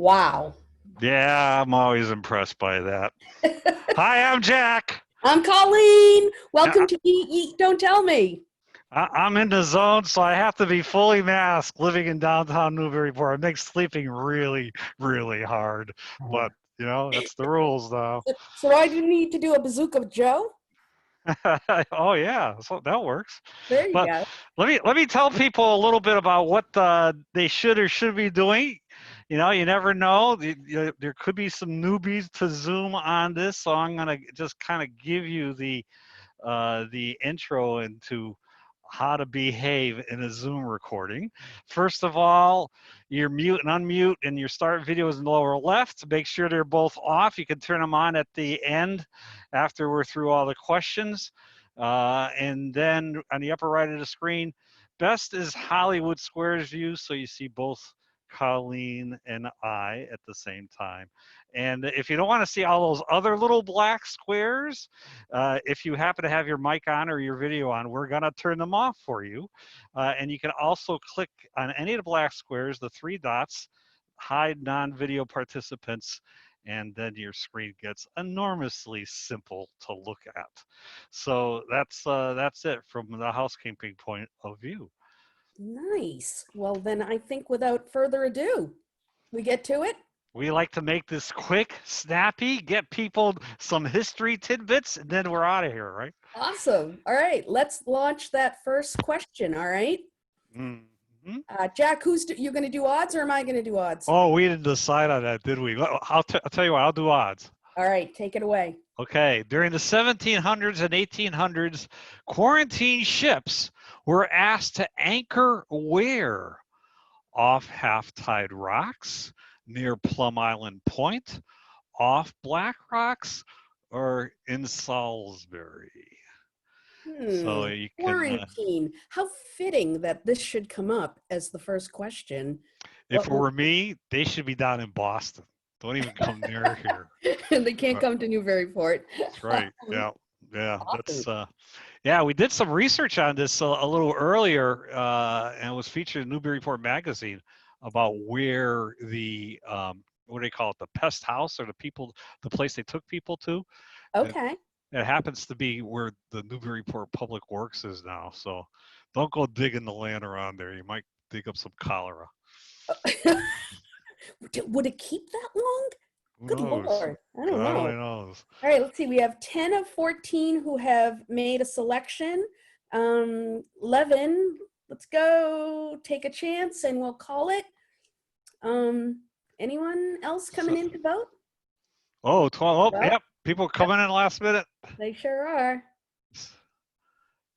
Wow. Yeah, I'm always impressed by that. Hi, I'm Jack. I'm Colleen. Welcome I, to Yeat, Don't Tell Me. I'm in the zone, so I have to be fully masked living in downtown Newburyport. It makes sleeping really, really hard. But, that's the rules, though. So I do need to do a Bazooka Joe. Oh, yeah, so that works. There you But go. let me tell people a little bit about what they should or should be doing. You never know. There could be some newbies to Zoom on this, so I'm gonna just kind of give you the intro into how to behave in a Zoom recording. First of all, your mute and unmute and your start video is in the lower left. Make sure they're both off. You can turn them on at the end after we're through all the questions. And then on the upper right of the screen, best is Hollywood Squares view, so you see both Colleen and I at the same time. And if you don't want to see all those other little black squares, if you happen to have your mic on or your video on, we're going to turn them off for you. And you can also click on any of the black squares, the three dots, hide non-video participants, and then your screen gets enormously simple to look at. So that's it from the housekeeping point of view. Nice. Well, then I think without further ado, we get to it. We like to make this quick, snappy, get people some history tidbits, and then we're out of here, right? Awesome. All right, let's launch that first question. All right. Mm-hmm. Jack, you going to do odds or am I going to do odds? Oh, we didn't decide on that, did we? I'll tell you what, I'll do odds. All right, take it away. Okay, during the 1700s and 1800s, quarantine ships were asked to anchor where? Off Half-Tide Rocks, near Plum Island Point, off Black Rocks, or in Salisbury? So you can, quarantine. How fitting that this should come up as the first question. if it were me, they should be down in Boston. Don't even come near here. They can't come to Newburyport. That's right. Yeah. Awesome. That's we did some research on this a little earlier, and it was featured in Newburyport magazine about where the what do they call it, the pest house, or the place they took people to. Okay. It happens to be where the Newburyport Public Works is now. So don't go digging the land around there. You might dig up some cholera. Would it keep that long? Good Lord. I don't know. God only knows. All right, let's see. We have 10 of 14 who have made a selection. 11, let's go take a chance and we'll call it. Anyone else coming in to vote? Oh, 12. Oh, yep. People coming in last minute. They sure are.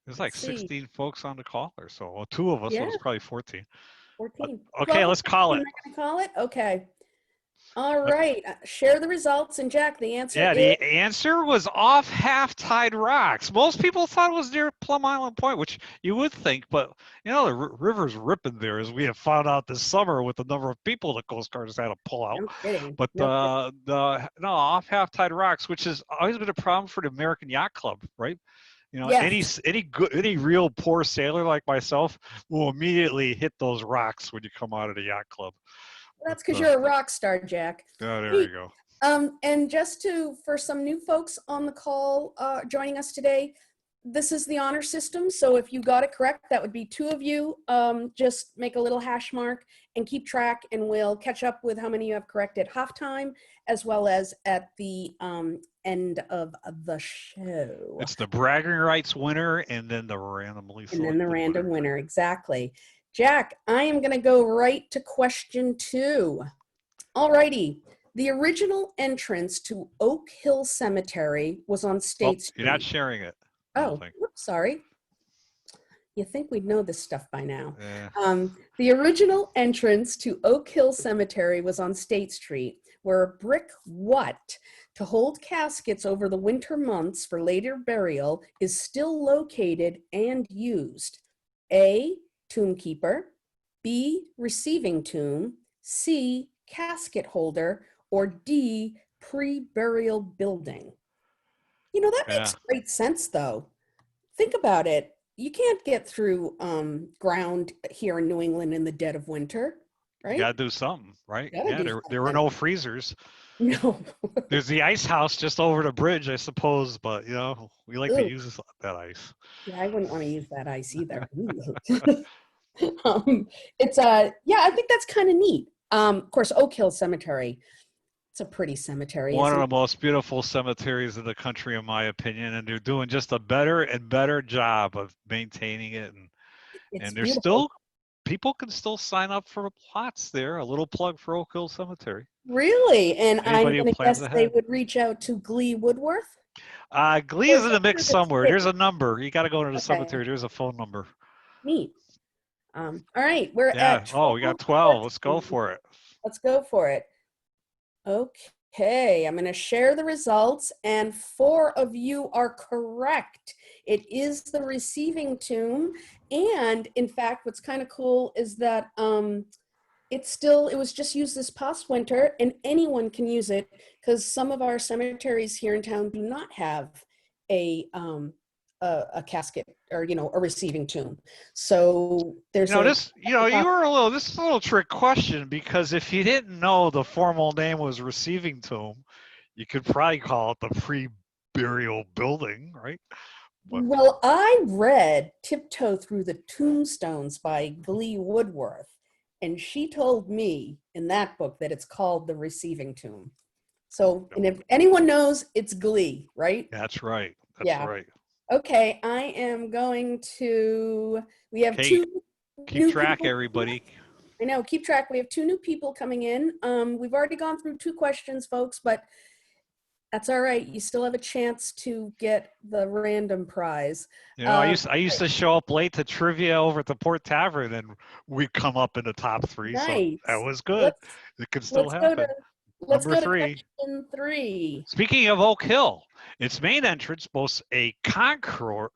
There's like 16 folks on the caller. So, well, two of us, so it's probably 14. 14. Okay, let's call it. Am I going to call it? Okay. All right. Share the results. And Jack, the answer is? The answer was off Half-Tide Rocks. Most people thought it was near Plum Island Point, which you would think, but the river's ripping there, as we have found out this summer with the number of people the Coast Guard has had to pull out. No kidding. But off Half-Tide Rocks, which has always been a problem for the American Yacht Club, right? Yes. Any real poor sailor like myself will immediately hit those rocks when you come out of the yacht club. That's because you're a rock star, Jack. Oh, there you go. And just for some new folks on the call joining us today, this is the honor system. So if you got it correct, that would be two of you. Just make a little hash mark and keep track, and we'll catch up with how many you have correct at halftime, as well as at the end of the show. It's the bragging rights winner, and then the randomly selected. And then the random winner, exactly. Jack, I am going to go right to question 2. All righty. The original entrance to Oak Hill Cemetery was on State Street. You're not sharing it. Oh, whoops, sorry. You think we'd know this stuff by now. Yeah. The original entrance to Oak Hill Cemetery was on State Street, where a brick what to hold caskets over the winter months for later burial is still located and used. A, tombkeeper, B, receiving tomb, C, casket holder, or D, pre-burial building. That makes great sense, though. Think about it. You can't get through ground here in New England in the dead of winter. You right? got to do something, right? Gotta Yeah, do there were something. no freezers. No. There's the ice house just over the bridge, I suppose, but you know, we like to Ugh. use that ice. Yeah, I wouldn't want to use that ice either. It's yeah, I think that's kind of neat. Of course, Oak Hill Cemetery. It's a pretty cemetery, One of isn't the it? most beautiful cemeteries in the country, in my opinion, and they're doing just a better and better job of maintaining it. It's And there's beautiful. still people can still sign up for plots there. A little plug for Oak Hill Cemetery. Really? And I'm Anybody who going to plans guess they ahead. would reach out to Glee Woodworth? Glee Or is is in that the mix through the somewhere. There's city? a number. You got to go into the Okay, cemetery. There's a phone number. neat. All right, we're Yeah. at Oh, we got 12. Let's go 12:14. for it. Let's go for it. Okay, I'm going to share the results, and 4 of you are correct. It is the receiving tomb, and in fact, what's kind of cool is that it was just used this past winter, and anyone can use it because some of our cemeteries here in town do not have a a casket or a receiving tomb. So there's a This is a little trick question because if you didn't know the formal name was receiving tomb, you could probably call it the pre-burial building, right? But well, I read Tiptoe Through the Tombstones by Glee Woodworth, and she told me in that book that it's called the receiving tomb. So, and if anyone knows, it's Glee, right? that's right. That's Yeah. right. Okay, we have Okay, 2 keep new track, people. everybody. I know, keep track. We have 2 new people coming in. We've already gone through 2 questions, folks, but that's all right. You still have a chance to get the random prize. You know, I used to show up late to trivia over at the Port Tavern, and we'd come up in the top 3, so that Nice. was good. Let's It could still let's go to happen. Number 3. question 3. Speaking of Oak Hill, its main entrance boasts a Concord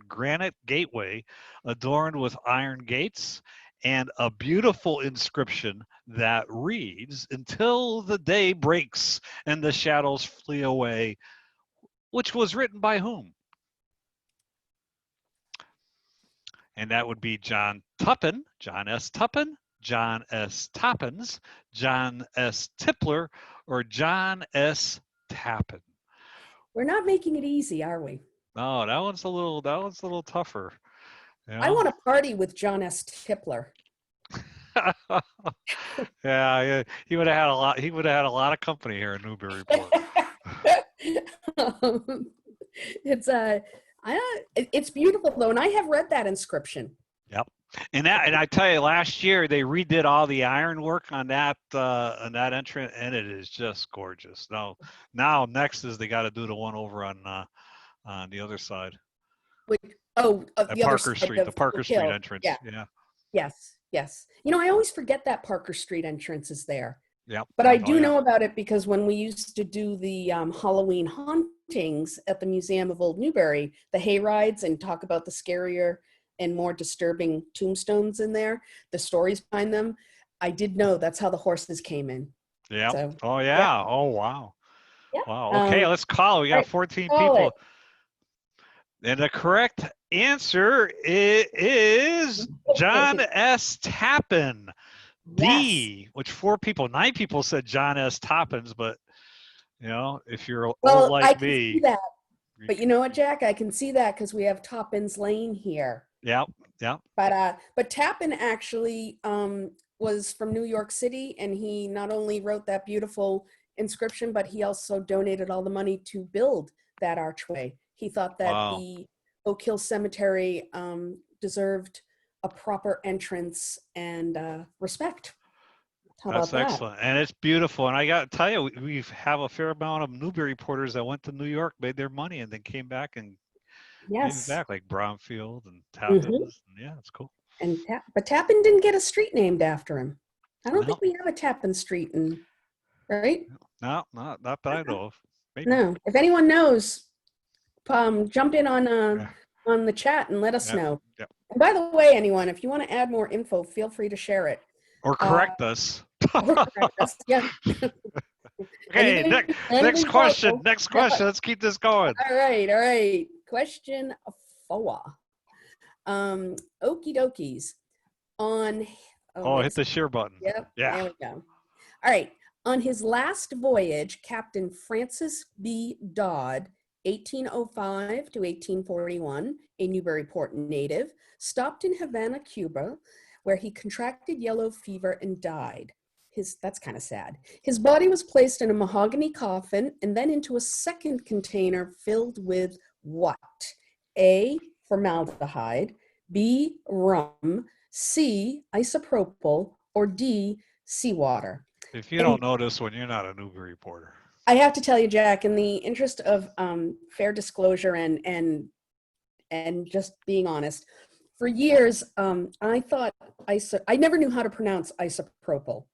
granite gateway adorned with iron gates and a beautiful inscription that reads, "Until the day breaks and the shadows flee away," which was written by whom? And that would be John Tuppen, John S. Tuppen, John S. Toppins, John S. Tipler, or John S. Tappan. We're not making it easy, are we? No, that one's a little tougher. You I know? want to party with John S. Tipler. Yeah, he would have had a lot. He would have had a lot of company here in Newburyport. um, it's it's beautiful though, and I have read that inscription. Yep. And I tell you, last year they redid all the ironwork on that entrance, and it is just gorgeous. Now next is they got to do the one over on the other side. Which, At the other Parker side Street, the of Parker Oak Street Hill. entrance. Yeah. Yeah. Yes. Yes. I always forget that Parker Street entrance is there. Yep. But I Oh, do yeah. know about it because when we used to do the Halloween hauntings at the Museum of Old Newbury, the hay rides, and talk about the scarier and more disturbing tombstones in there, the stories behind them, I did know that's how the horses came in. Yep. So, Oh, yeah. yeah. Oh, wow. Yeah. Wow. Okay, let's call. We All got right, 14 call it. people. And the correct answer is John S. Tappan. Yes. Which 9 people said John S. Toppins, but if you're old Well, I like can see me. that. But you know what, Jack? I can see that because we have Toppins Lane here. Yep. Yep. But Tappan actually was from New York City, and he not only wrote that beautiful inscription, but he also donated all the money to build that archway. He thought that the Oak Hill Cemetery deserved a proper entrance and respect. How That's about that? excellent. And it's beautiful. And I got to tell you, we have a fair amount of Newburyporters that went to New York, made their money, and then came back and gave it back, like Bromfield and Tappins. And yeah, it's cool. But Tappan didn't get a street named after him. I don't No. think we have a Tappan Street right? No, not that I know of. Maybe. No. If anyone knows, jump in on the chat and let us know. Yep. And by the way, anyone, if you want to add more info, feel free to share it. Or correct us. Or correct us. Yeah. Okay, next question. Next question. Let's keep this going. All right. Question 4. Okie dokies. On Oh, hit the share button. Yep, Yeah. there we go. All right. On his last voyage, Captain Francis B. Dodd, 1805 to 1841, a Newburyport native, stopped in Havana, Cuba, where he contracted yellow fever and died. That's kind of sad. His body was placed in a mahogany coffin and then into a second container filled with what? A, formaldehyde, B, rum, C, isopropyl, or D, seawater. If you don't know this one, you're not a Newbury reporter. I have to tell you, Jack, in the interest of fair disclosure and just being honest, for years I thought I never knew how to pronounce isopropyl,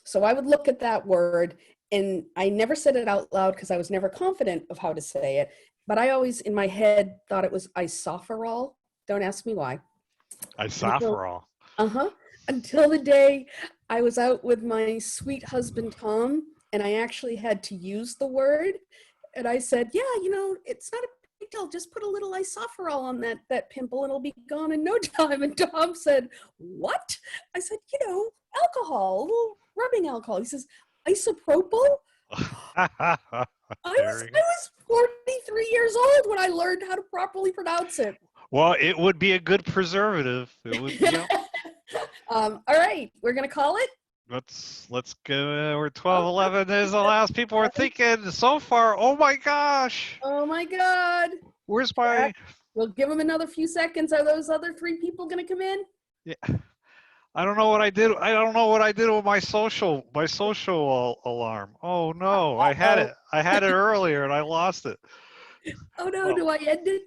so I would look at that word and I never said it out loud because I was never confident of how to say it. But I always, in my head, thought it was isopherol. Don't ask me why. Isopherol. Until the day I was out with my sweet husband, Tom, and I actually had to use the word. And I said, yeah, it's not a big deal. Just put a little isopherol on that pimple and it'll be gone in no time. And Tom said, what? I said, alcohol, a little rubbing alcohol. He says, isopropyl? I was 43 years old when I learned how to properly pronounce it. Well, it would be a good preservative. It would. All right, we're gonna call it. Let's go. We're 12:11 is the last people are thinking so far. Oh my gosh. Oh my God. Where's my? We'll give them another few seconds. Are those other 3 people gonna come in? Yeah. I don't know what I did. I don't know what I did with my social alarm. Oh no, I had it earlier and I lost it. Oh no, do I end it?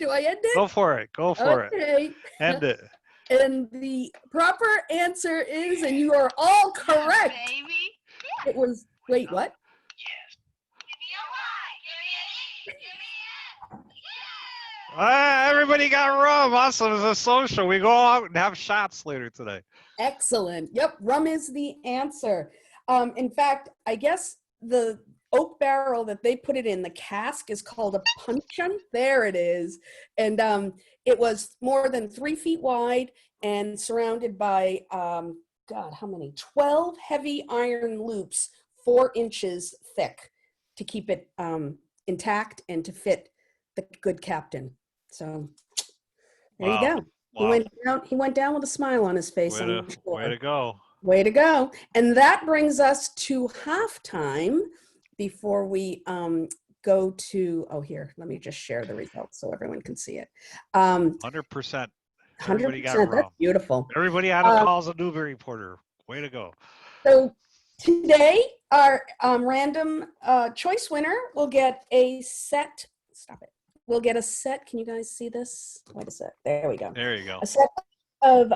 Go for it. Okay. End it. And the proper answer is, and you are all correct. Yes, baby. It was, wait, what? Yes. Give me a Y. Give me a yeah. Everybody got rum. Awesome. It's a social. We go out and have shots later today. Excellent. Yep, rum is the answer. In fact, I guess the oak barrel that they put it in, the cask, is called a puncheon. There it is. And it was more than 3 feet wide and surrounded by, God, how many? 12 heavy iron loops, 4 inches thick, to keep it intact and to fit the good captain. So there you go. Wow. He went down with a smile on his face. Way to go. Way to go. And that brings us to halftime before we go to, here, let me just share the results so everyone can see it. 100%. Everybody got rum. That's beautiful. Everybody on the call's a Newbury reporter. Way to go. So today, our random choice winner will get a set. Stop it. We'll get a set. Can you guys see this? Wait a sec. There we go. There you go. A set of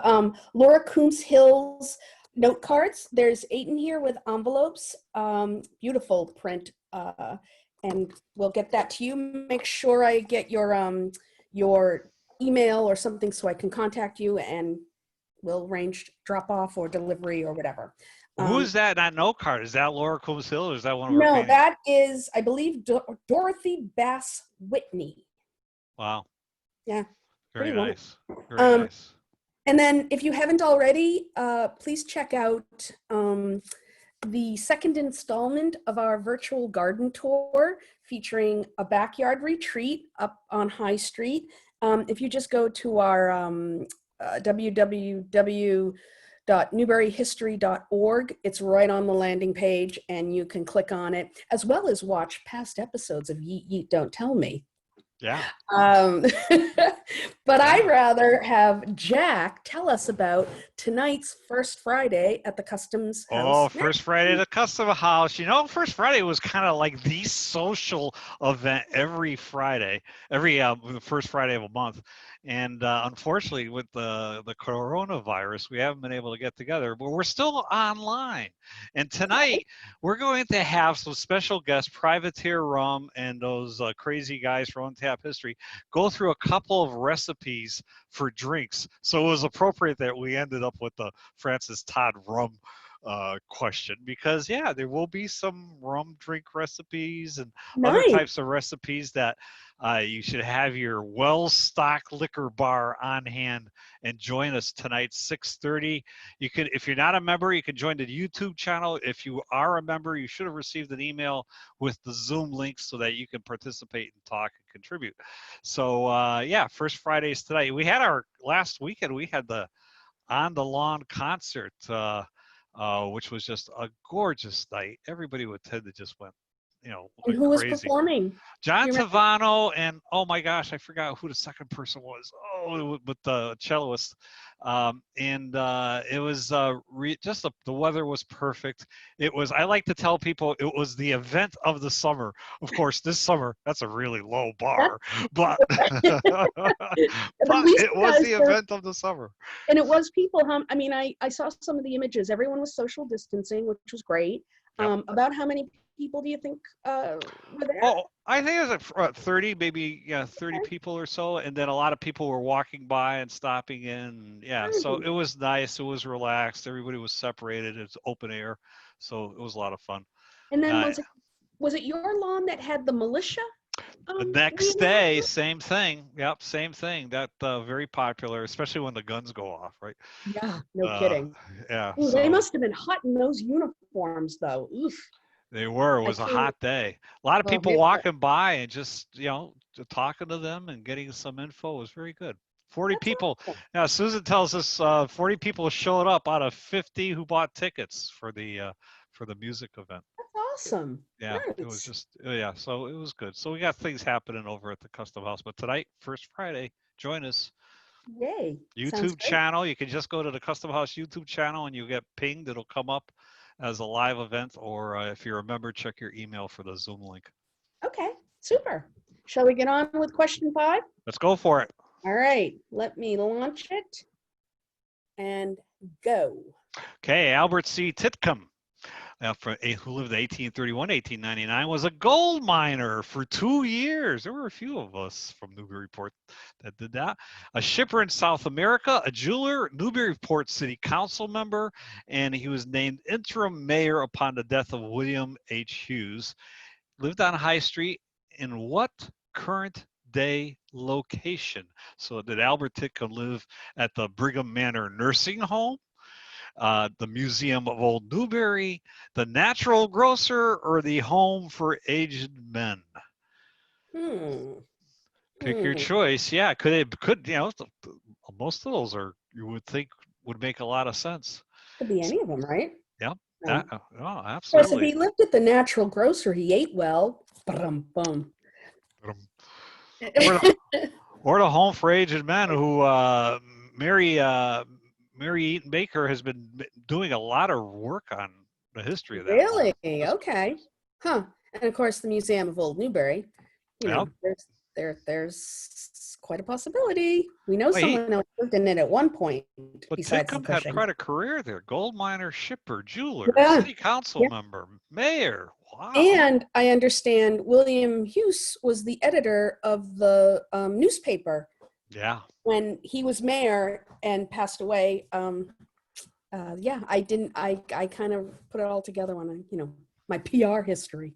Laura Coombs Hill's note cards. There's 8 in here with envelopes. Beautiful print. And we'll get that to you. Make sure I get your email or something so I can contact you, and we'll arrange drop off or delivery or whatever. Who's that note card? Is that Laura Coombs Hill, or is that one of her paintings? No, that is, I believe, Dorothy Bass Whitney. Wow. Yeah. Very nice. Very nice. And then if you haven't already, please check out the second installment of our virtual garden tour featuring a backyard retreat up on High Street. If you just go to our www.newburyhistory.org, it's right on the landing page, and you can click on it, as well as watch past episodes of Yeat, Yeat, Don't Tell Me. Yeah. But I'd rather have Jack tell us about tonight's First Friday at the Customs House. Oh, First Friday at the Custom House. First Friday was kind of like the social event every Friday, the first Friday of a month. And unfortunately, with the coronavirus, we haven't been able to get together, but we're still online. And tonight, we're going to have some special guests, Privateer Rum and those crazy guys from Untapped History, go through a couple of recipes for drinks. So it was appropriate that we ended up with the Francis Todd Rum question, because yeah, there will be some rum drink recipes and other Nice. types of recipes that you should have your well-stocked liquor bar on hand and join us tonight 6:30. You could, if you're not a member, you can join the YouTube channel. If you are a member, you should have received an email with the Zoom link so that you can participate and talk and contribute. So yeah, First Fridays tonight. We had our last weekend, we had the On the Lawn concert, which was just a gorgeous night. Everybody who attended just went, And went who was crazy. performing? John Do you remember? Tavano, and oh my gosh, I forgot who the second person was. Oh, with the celloist. And it was just the weather was perfect. It was, I like to tell people, it was the event of the summer. Of course, this summer, that's a really low bar, but, but At least it you was guys the were- event of the summer. And it was people, I mean, I saw some of the images. Everyone was social distancing, which was great. Yep. About how many people do you think were there? Oh, I think it was like 30, maybe, yeah, 30 Okay. people or so. And then a lot of people were walking by and stopping in. Yeah, so Nice. it was nice. It was relaxed. Everybody was separated. It's open air. So it was a lot of fun. And then Uh, was it your lawn that had the militia? The next reenactment? day, same thing. Yep, same thing. That very popular, especially when the guns go off, right? Yeah, no Uh, kidding. yeah, Ooh, they so must have been hot in those uniforms, though. Oof. they were. It I was a can't- hot day. A lot of Oh, people maybe walking by and just, talking to them and getting some info was very good. 40 That's people. awesome. Now, Susan tells us 40 people showed up out of 50 who bought tickets for the music event. That's awesome. Yeah, it was Nice. just, yeah, so it was good. So we got things happening over at the Custom House. But tonight, First Friday, join us. Yay. Sounds YouTube great. channel. You can just go to the Custom House YouTube channel and you get pinged. It'll come up as a live event, or if you're a member, check your email for the Zoom link. Okay, super. Shall we get on with question 5? Let's go for it. All right, let me launch it and go. Okay, Albert C. Titcomb, who lived 1831, 1899, was a gold miner for 2 years. There were a few of us from Newburyport that did that. A shipper in South America, a jeweler, Newburyport City Council member, and he was named interim mayor upon the death of William H. Hughes. Lived on High Street in what current day location? So did Albert Titcomb live at the Brigham Manor Nursing Home, the Museum of Old Newbury, the Natural Grocer, or the Home for Aged Men? Pick your choice. Yeah, could most of those are, you would think, would make a lot of sense. Could be any of them, right? Yep. Um, Oh, Of course, if absolutely. he lived at the Natural Grocer, he ate well. Ba-dum-bum. Or the Home for Aged Men, who Mary Eaton Baker has been there's a lot of work on the history of that. Really? home. Okay. Huh. And of course, the Museum of Old Newbury. You know, there's quite a possibility. We know Well, someone else lived in it at one point. But Besides Titcomb had Cushing. quite a career there. Gold miner, shipper, jeweler, Yeah. city council member, mayor. Wow. And I understand William Hughes was the editor of the newspaper Yeah. when he was mayor and passed away. Yeah, I kind of put it all together when my PR history.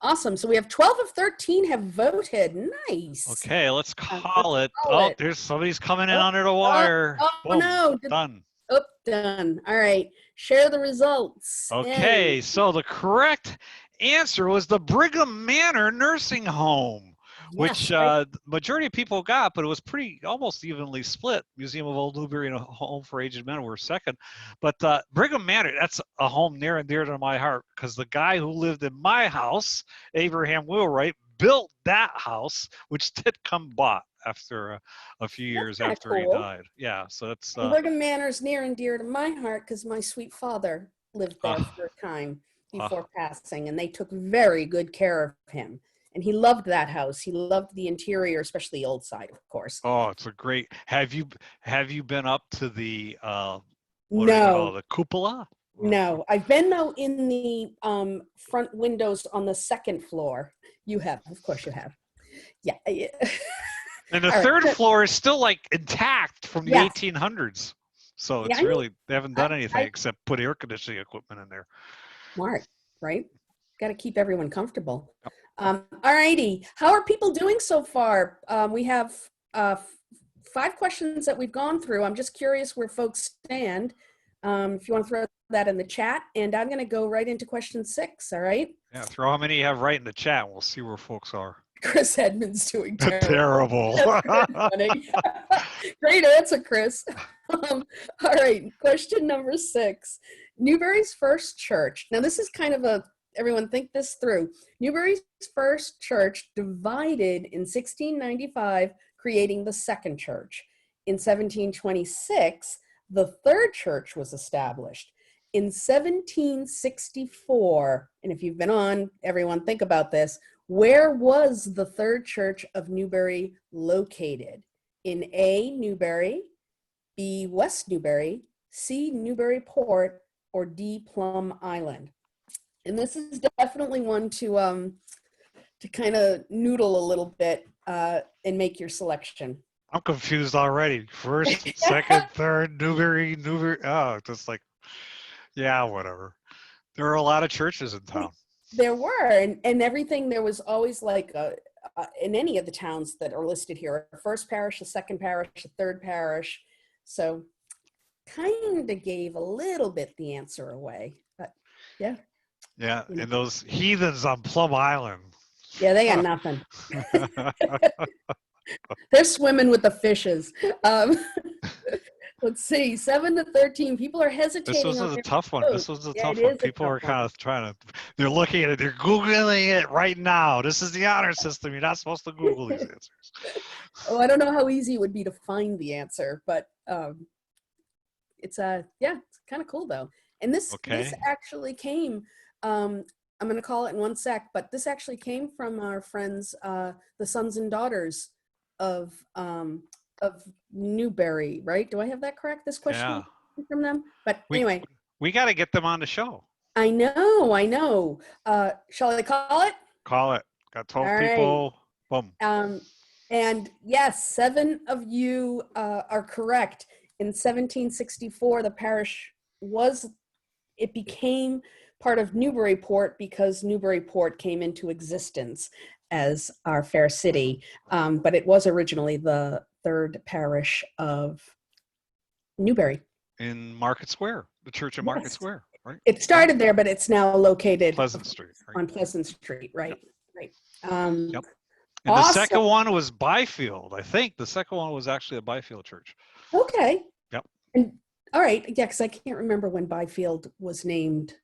Awesome. So we have 12 of 13 have voted. Nice. Okay, let's call let's it. call it. There's somebody's coming in Oh, under the wire. oh, Boom. no. Done. Oh, done. All right. Share the results. Okay, And- so the correct answer was the Brigham Manor Nursing Home, which Yes, the majority of people got, but it was almost evenly split. Museum of Old Newbury and a Home for Aged Men were second. But Brigham Manor, that's a home near and dear to my heart, because the guy who lived in my house, Abraham Wheelwright, built that house, which Titcomb bought after a few years kinda after he cool. died. Yeah, so that's Brigham Manor's near and dear to my heart because my sweet father lived there for a time before passing, and they took very good care of him. And he loved that house. He loved the interior, especially the old side, of course. oh, it's a great. Have you been up to the No, cupola? no. I've been though in the front windows on the second floor. You have, of course, you have. Yeah. And the All right, third so- floor is still like intact from the Yes. 1800s. So Yeah, it's really, they haven't done anything I except put air conditioning equipment in there. smart, right? Got to keep everyone comfortable. All righty. How are people doing so far? We have 5 questions that we've gone through. I'm just curious where folks stand. If you want to throw that in the chat, and I'm going to go right into question 6. All right. Yeah, throw how many you have right in the chat. And we'll see where folks are. Chris Edmonds doing terrible. Terrible. Funny. Great answer, Chris. All right, question number 6. Newbury's first church. Now, this is kind of a, everyone think this through. Newbury's first church divided in 1695, creating the second church. In 1726, the third church was established. In 1764, and if you've been on, everyone think about this, where was the third church of Newbury located? In A, Newbury, B, West Newbury, C, Newburyport, or D, Plum Island? And this is definitely one to kind of noodle a little bit and make your selection. I'm confused already. First, second, third, Newbury. Oh, just like, yeah, whatever. There are a lot of churches in town. There were, and everything, there was always like, in any of the towns that are listed here, a first parish, a second parish, a third parish. So kind of gave a little bit the answer away, but yeah. Yeah, and those heathens on Plum Island. Yeah, they got nothing. They're swimming with the fishes. Let's see, 7 to 13. People are hesitating. This was a tough one. This was a tough one. People are kind of trying to, they're looking at it, they're Googling it right now. This is the honor system. You're not supposed to Google these answers. Oh, I don't know how easy it would be to find the answer, but it's yeah, it's kind of cool though. And this actually came, I'm going to call it in one sec, but this actually came from our friends, the sons and daughters of Newbury, right? Do I have that correct? This question from them? But anyway. We got to get them on the show. I know. Shall I call it? Call it. Got 12 All people. Right. Boom. And yes, 7 of you are correct. In 1764, the parish became part of Newburyport because Newburyport came into existence as our fair city. But it was originally the third parish of Newbury. In Market Square, the church in Market Square, right? It started there, but it's now located Pleasant Street, right? On Pleasant Street, right? Yep. Right. Yep. And the second one was Byfield. I think the second one was actually a Byfield church. Okay. Yep. And all right, yeah, because I can't remember when Byfield was named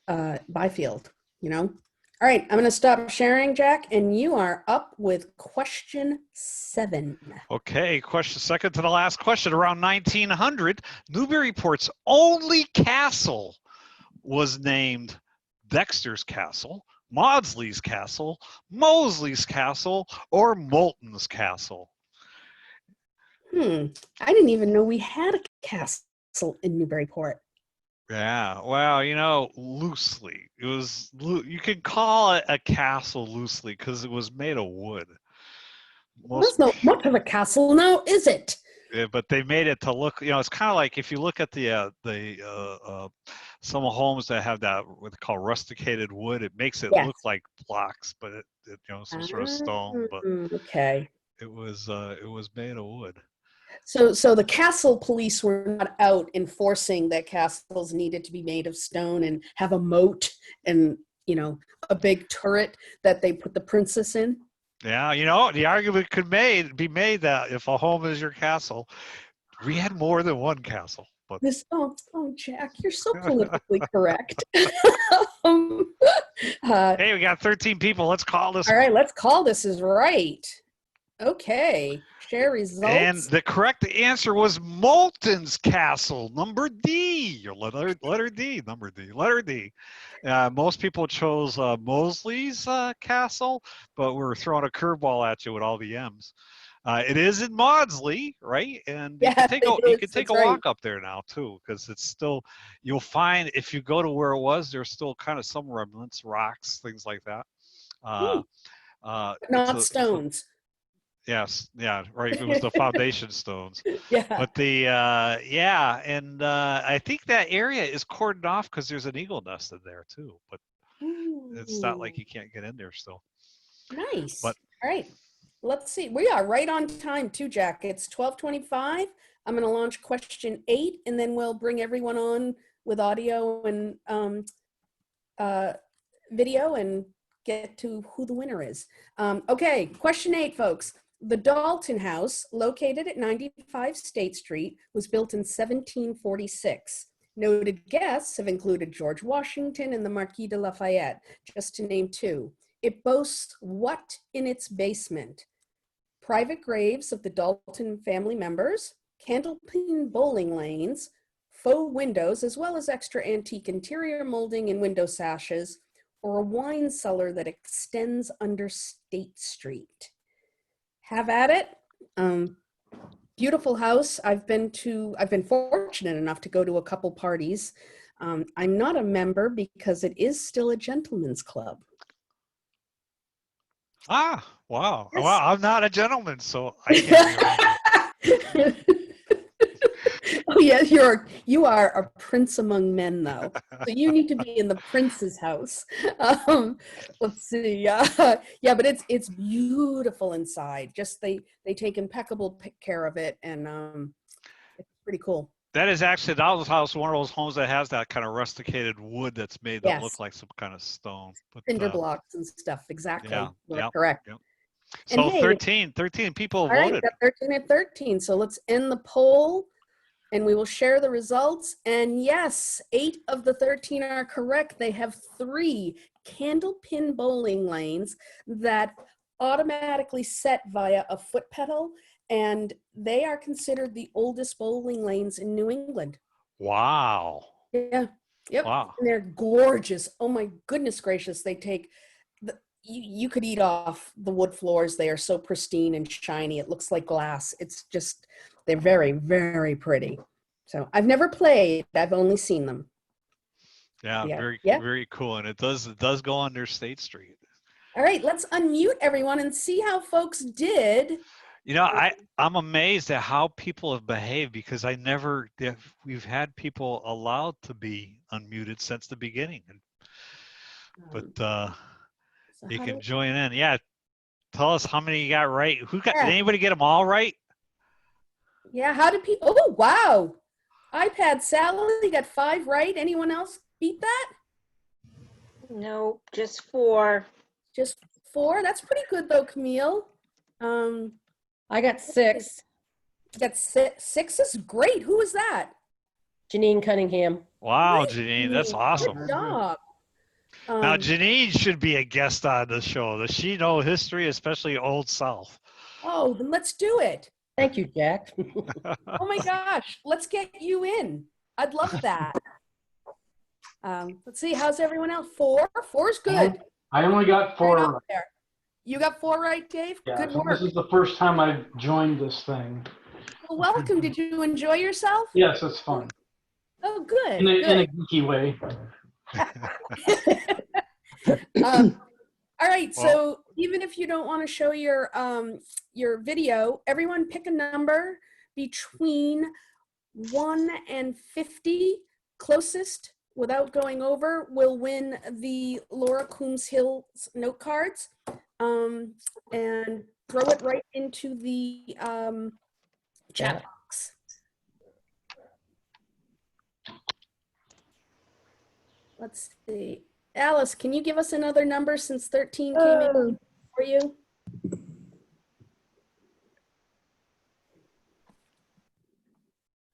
Byfield, you know? All right, I'm going to stop sharing, Jack, and you are up with question 7. Okay, second to the last question. Around 1900, Newburyport's only castle was named Dexter's Castle, Maudsley's Castle, Mosley's Castle, or Moulton's Castle. I didn't even know we had a castle in Newburyport. Yeah, well, you know, loosely. It was, you could call it a castle loosely because it was made of wood. There's not much of a castle now, is it? Yeah, but they made it to look, you know, it's kind of like if you look at some homes that have that what they call rusticated wood, it makes it look like blocks, but it you know, some sort of stone, but okay. It was made of wood. So the castle police were not out enforcing that castles needed to be made of stone and have a moat and, you know, a big turret that they put the princess in. Yeah, you know, the argument could be made that if a home is your castle, we had more than one castle. But Jack, you're so politically correct. Hey, we got 13 people. Let's call this. All right, let's call this is right. Okay, share results. And the correct answer was Moulton's Castle, number D. Your letter D, number D, letter D. Most people chose Mosley's Castle, but we're throwing a curveball at you with all the M's. It is in Maudsley, right? And you can take a walk up there now too, because it's still, you'll find if you go to where it was, there's still kind of some remnants, rocks, things like that. Not stones. Yes, yeah, right. It was the foundation stones. Yeah. But the yeah, and I think that area is cordoned off because there's an eagle nest in there too. But it's not like Ooh, you can't get in there still. nice. But All right. Let's see. We are right on time too, Jack. It's 12:25. I'm going to launch question 8, and then we'll bring everyone on with audio and video and get to who the winner is. Okay, question 8, folks. The Dalton House, located at 95 State Street, was built in 1746. Noted guests have included George Washington and the Marquis de Lafayette, just to name 2. It boasts what in its basement? Private graves of the Dalton family members, candlepin bowling lanes, faux windows, as well as extra antique interior molding and window sashes, or a wine cellar that extends under State Street. Have at it. Beautiful house. I've been fortunate enough to go to a couple parties. I'm not a member because it is still a gentleman's club. wow. Yes. Well, I'm not a gentleman, so I can't be a member. Oh yeah, you are a prince among men, though. So you need to be in the prince's house. Let's see. Yeah, but it's beautiful inside. Just they take impeccable care of it, and it's pretty cool. That is actually Donald's house, one of those homes that has that kind of rusticated wood that's made that look Yes, like some kind of stone. But cinder blocks and stuff. Exactly. yeah, You're yeah, correct. yeah. And So hey, 13 people all right, voted. got 13 and 13. So let's end the poll, and we will share the results. And yes, 8 of the 13 are correct. They have 3 candlepin bowling lanes that automatically set via a foot pedal, and they are considered the oldest bowling lanes in New England. Wow. Yeah. Yep. Wow. And they're gorgeous. Oh my goodness gracious. They take you could eat off the wood floors. They are so pristine and shiny. It looks like glass. It's just, they're very, very pretty. So I've never played. I've only seen them. Yeah, Yeah. very cool. And it does go under State Street. All right, let's unmute everyone and see how folks did. You know, I'm amazed at how people have behaved because we've had people allowed to be unmuted since the beginning. But So you how can join in. Yeah. Tell us how many you got right. Did Yeah. anybody get them all right? Yeah, how did people, oh, wow. iPad Sally got 5 right. Anyone else beat that? No, just 4. Just 4? That's pretty good though, Camille. I got 6. You got 6 is great. Who was that? Janine Cunningham. Wow, Great, Janine, that's Janine. awesome. Good job. Now, Janine should be a guest on the show. Does she know history, especially Old South? Oh, then let's do it. Thank you, Jack. Oh my gosh, let's get you in. I'd love that. Let's see, how's everyone else? 4? 4's good. I only got 4 Right up right. there. You got 4 right, Dave? Yeah, Good so work. this is the first time I've joined this thing. Well, welcome. Did you enjoy yourself? Yes, it's fun. Oh, good. In a Good. geeky way. All right, so even if you don't want to show your video, everyone pick a number between 1 and 50. Closest without going over will win the Laura Coombs Hills note cards, and throw it right into the chat box. Let's see. Alice, can you give us another number since 13 came in for you?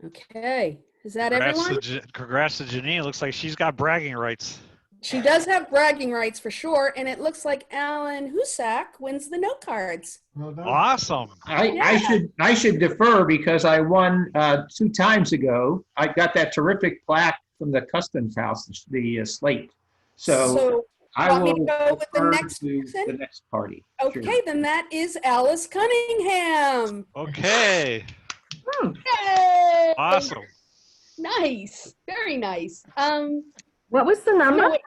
Okay. Is that everyone? Congrats to Janine. Looks like she's got bragging rights. She does have bragging rights for sure. And it looks like Alan Husak wins the note cards. Well done. Awesome. I should defer because I won 2 times ago. I got that terrific plaque from the Customs House, the slate. So I want me will to go with the defer next to person? the next party. Okay, Sure. then that is Alice Cunningham. Okay. Yay! Awesome. Nice. Very nice. What was the number? No,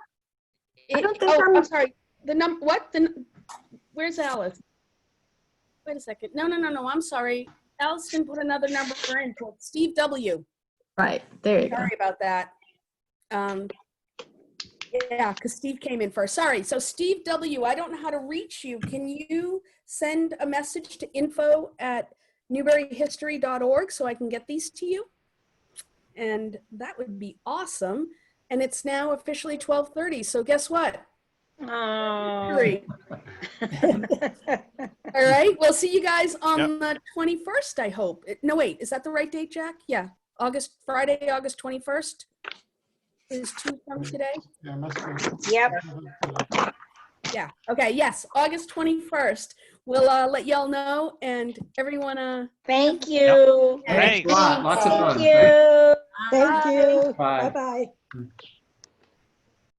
I don't think I'm sorry. The number, what? Where's Alice? Wait a second. No, I'm sorry. Allison put another number in for Steve W. Right, there you go. Sorry about that. Yeah, because Steve came in first. Sorry. So Steve W., I don't know how to reach you. Can you send a message to info@newburyhistory.org so I can get these to you? And that would be awesome. And it's now officially 12:30. So guess what? Oh. Hurry. All right. We'll see you guys on the 21st, I hope. No, wait. Is that the right date, Jack? Yeah. Friday, August 21st is 2 from today. Yeah, must be. Yep. Yeah. Okay. Yes. August 21st. We'll let y'all know, and everyone. Thank you. Thanks. Thanks a lot. Lots of fun. Thank you. Thank you. Bye. Bye-bye.